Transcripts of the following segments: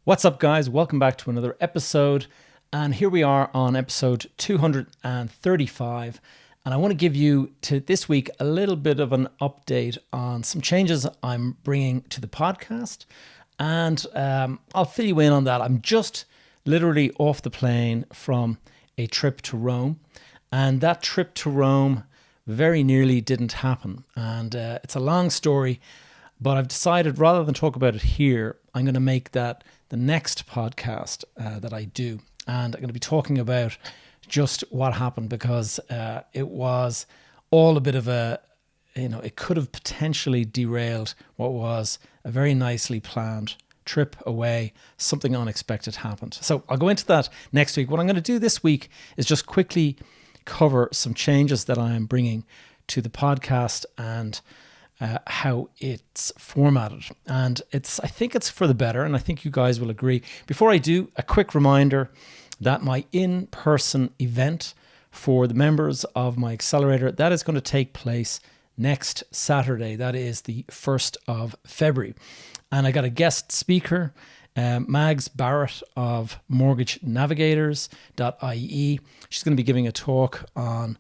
What's up, guys? Welcome back to another episode. And here we are on episode 235. And I want to give you this week a little bit of an update on some changes I'm bringing to the podcast. And I'll fill you in on that. I'm just literally off the plane from a trip to Rome. And that trip to Rome very nearly didn't happen. And it's a long story, but I've decided rather than talk about it here, I'm going to make that the next podcast that I do. And I'm going to be talking about just what happened because it was all a bit of it could have potentially derailed what was a very nicely planned trip away. Something unexpected happened. So I'll go into that next week. What I'm going to do this week is just quickly cover some changes that I am bringing to the podcast and how it's formatted. And I think it's for the better, and I think you guys will agree. Before I do, a quick reminder that my in-person event for the members of my Accelerator, that is going to take place next Saturday. That is the 1st of February. And I got a guest speaker, Mags Barrett of mortgagenavigators.ie. She's going to be giving a talk on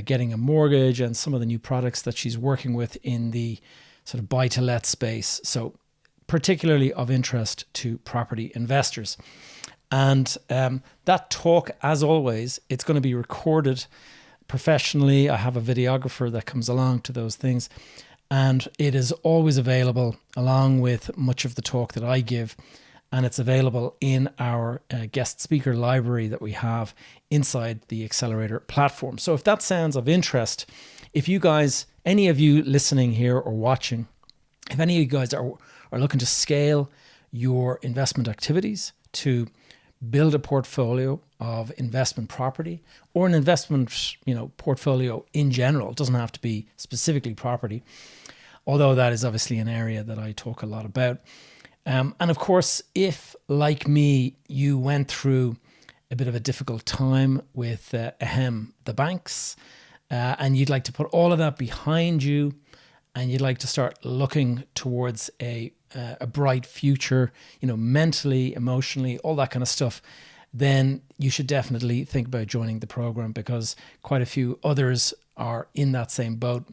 getting a mortgage and some of the new products that she's working with in the sort of buy-to-let space. So particularly of interest to property investors. And that talk, as always, it's going to be recorded professionally. I have a videographer that comes along to those things. And it is always available along with much of the talk that I give. And it's available in our guest speaker library that we have inside the Accelerator platform. So if that sounds of interest, if you guys, any of you listening here or watching, if any of you guys are looking to scale your investment activities to build a portfolio of investment property or an investment, portfolio in general, it doesn't have to be specifically property, although that is obviously an area that I talk a lot about. And of course, if, like me, you went through a bit of a difficult time with the banks, and you'd like to put all of that behind you, and you'd like to start looking towards a bright future, mentally, emotionally, all that kind of stuff, then you should definitely think about joining the program because quite a few others are in that same boat.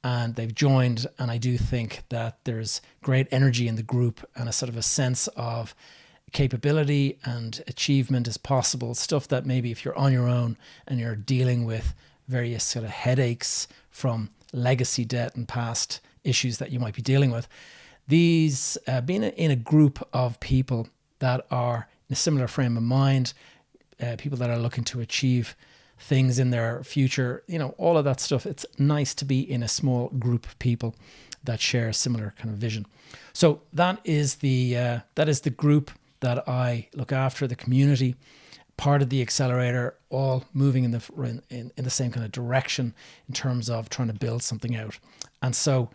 And they've joined, and I do think that there's great energy in the group and a sort of a sense of capability and achievement is possible. Stuff that maybe if you're on your own and you're dealing with various sort of headaches from legacy debt and past issues that you might be dealing with, these being in a group of people that are in a similar frame of mind, people that are looking to achieve things in their future, all of that stuff. It's nice to be in a small group of people that share a similar kind of vision. So that is the group that I look after, the community, part of the Accelerator, all moving in the same kind of direction in terms of trying to build something out. And so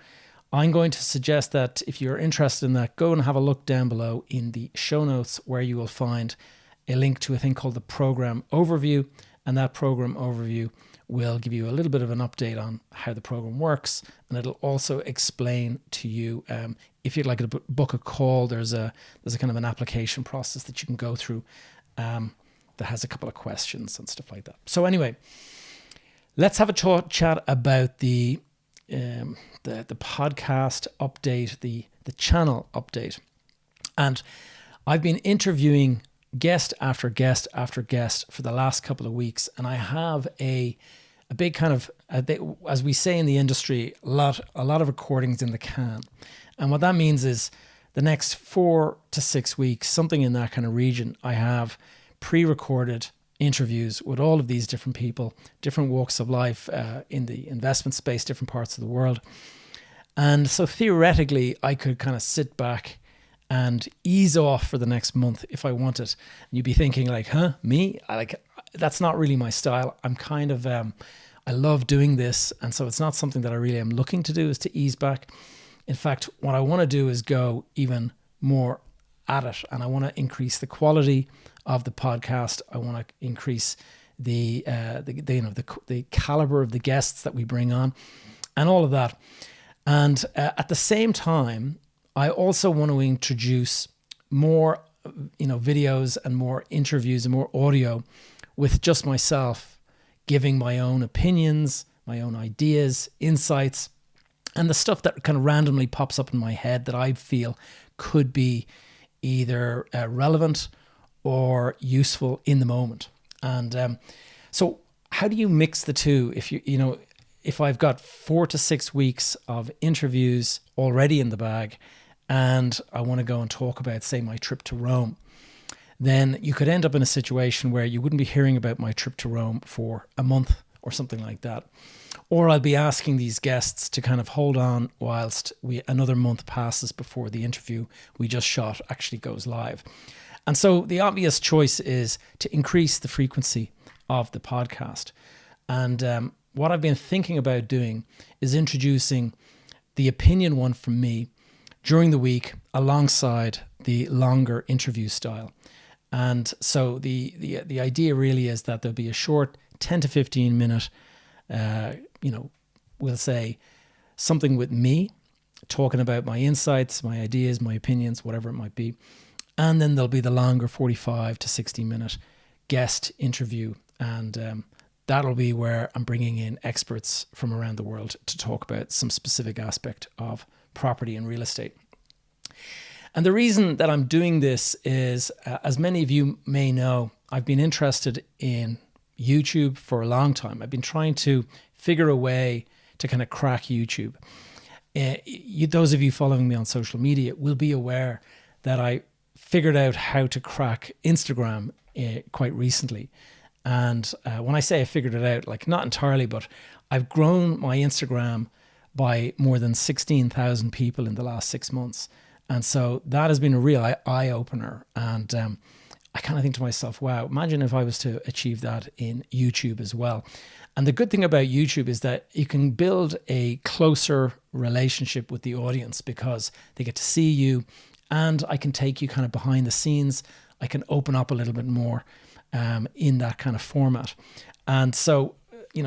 I'm going to suggest that if you're interested in that, go and have a look down below in the show notes where you will find a link to a thing called the program overview. And that program overview will give you a little bit of an update on how the program works. And it'll also explain to you, if you'd like to book a call, there's a kind of an application process that you can go through that has a couple of questions and stuff like that. So anyway, let's have a chat about the podcast update, the channel update. And I've been interviewing guest after guest after guest for the last couple of weeks, and I have a big kind of, as we say in the industry, a lot of recordings in the can. And what that means is the next 4 to 6 weeks, something in that kind of region, I have pre-recorded interviews with all of these different people, different walks of life in the investment space, different parts of the world. And so theoretically, I could kind of sit back and ease off for the next month if I wanted. And you'd be thinking like, me? That's not really my style. I'm kind of, I love doing this. And so it's not something that I really am looking to do, is to ease back. In fact, what I want to do is go even more at it. And I want to increase the quality of the podcast. I want to increase the caliber of the guests that we bring on and all of that. And at the same time, I also want to introduce more videos and more interviews and more audio with just myself giving my own opinions, my own ideas, insights, and the stuff that kind of randomly pops up in my head that I feel could be either relevant or useful in the moment. And so how do you mix the two? If I've got 4 to 6 weeks of interviews already in the bag and I want to go and talk about, say, my trip to Rome, then you could end up in a situation where you wouldn't be hearing about my trip to Rome for a month or something like that. Or I'll be asking these guests to kind of hold on whilst another month passes before the interview we just shot actually goes live. And so the obvious choice is to increase the frequency of the podcast. And what I've been thinking about doing is introducing the opinion one from me during the week alongside the longer interview style. And so the idea really is that there'll be a short 10 to 15 minute, we'll say something with me talking about my insights, my ideas, my opinions, whatever it might be. And then there'll be the longer 45 to 60 minute guest interview. And that'll be where I'm bringing in experts from around the world to talk about some specific aspect of property and real estate. And the reason that I'm doing this is, as many of you may know, I've been interested in YouTube for a long time. I've been trying to figure a way to kind of crack YouTube. Those of you following me on social media will be aware that I figured out how to crack Instagram quite recently. And when I say I figured it out, like not entirely, but I've grown my Instagram by more than 16,000 people in the last 6 months. And so that has been a real eye-opener. And I kind of think to myself, wow, imagine if I was to achieve that in YouTube as well. And the good thing about YouTube is that you can build a closer relationship with the audience because they get to see you, and I can take you kind of behind the scenes. I can open up a little bit more in that kind of format. And so,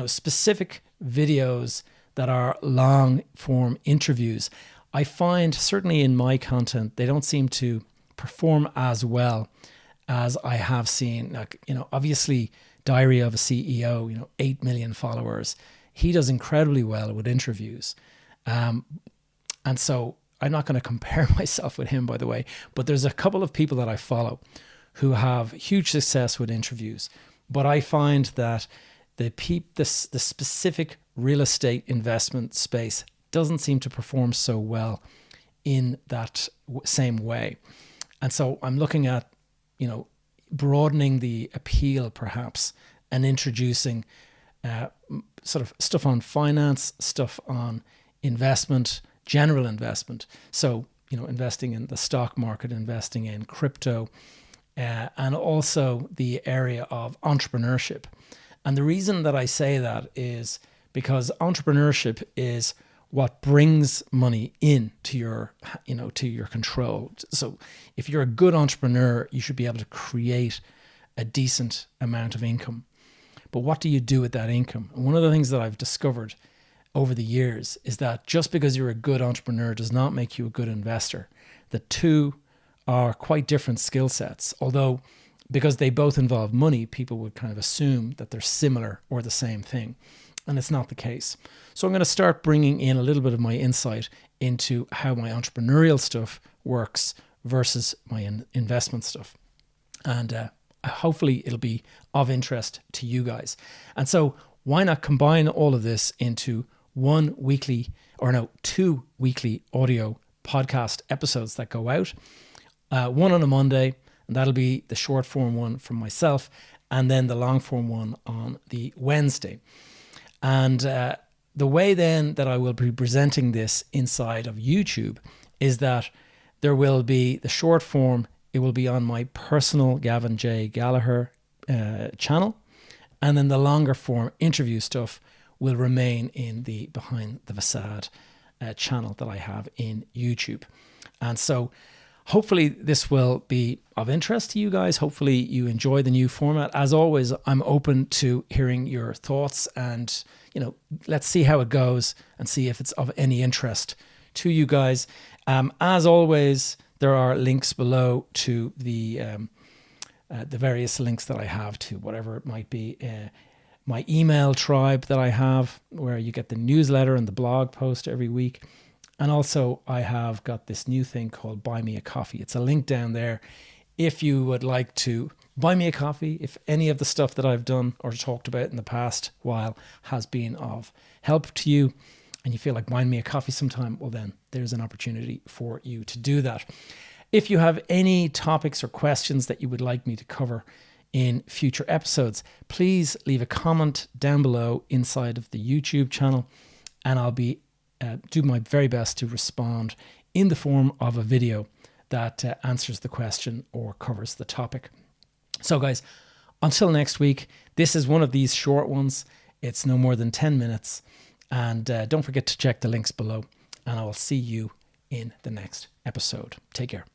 specific videos that are long form interviews, I find certainly in my content, they don't seem to perform as well as I have seen. Like, obviously Diary of a CEO, 8 million followers. He does incredibly well with interviews. And so I'm not going to compare myself with him, by the way, but there's a couple of people that I follow who have huge success with interviews. But I find that the specific real estate investment space doesn't seem to perform so well in that same way. And so I'm looking at, broadening the appeal perhaps and introducing sort of stuff on finance, stuff on investment, general investment. So, investing in the stock market, investing in crypto, and also the area of entrepreneurship. And the reason that I say that is because entrepreneurship is what brings money in to your control. So if you're a good entrepreneur, you should be able to create a decent amount of income. But what do you do with that income? And one of the things that I've discovered over the years is that just because you're a good entrepreneur does not make you a good investor. The two are quite different skill sets, although because they both involve money, people would kind of assume that they're similar or the same thing. And it's not the case. So I'm going to start bringing in a little bit of my insight into how my entrepreneurial stuff works versus my investment stuff. And hopefully it'll be of interest to you guys. And so why not combine all of this into two weekly audio podcast episodes that go out. One on a Monday, and that'll be the short form one from myself, and then the long form one on the Wednesday. And the way then that I will be presenting this inside of YouTube is that there will be the short form. It will be on my personal Gavin J. Gallagher channel. And then the longer form interview stuff will remain in the Behind the Facade channel that I have in YouTube. And so hopefully this will be of interest to you guys. Hopefully you enjoy the new format. As always, I'm open to hearing your thoughts, and let's see how it goes and see if it's of any interest to you guys. As always, There are links below to the various links that I have to whatever it might be. My email tribe that I have, where you get the newsletter and the blog post every week. And also I have got this new thing called Buy Me a Coffee. It's a link down there. If you would like to buy me a coffee, if any of the stuff that I've done or talked about in the past while has been of help to you, and you feel like buying me a coffee sometime, well then there's an opportunity for you to do that. If you have any topics or questions that you would like me to cover in future episodes, please leave a comment down below inside of the YouTube channel, and I'll be do my very best to respond in the form of a video that answers the question or covers the topic. So guys, until next week, this is one of these short ones. It's no more than 10 minutes. And don't forget to check the links below. And I will see you in the next episode. Take care.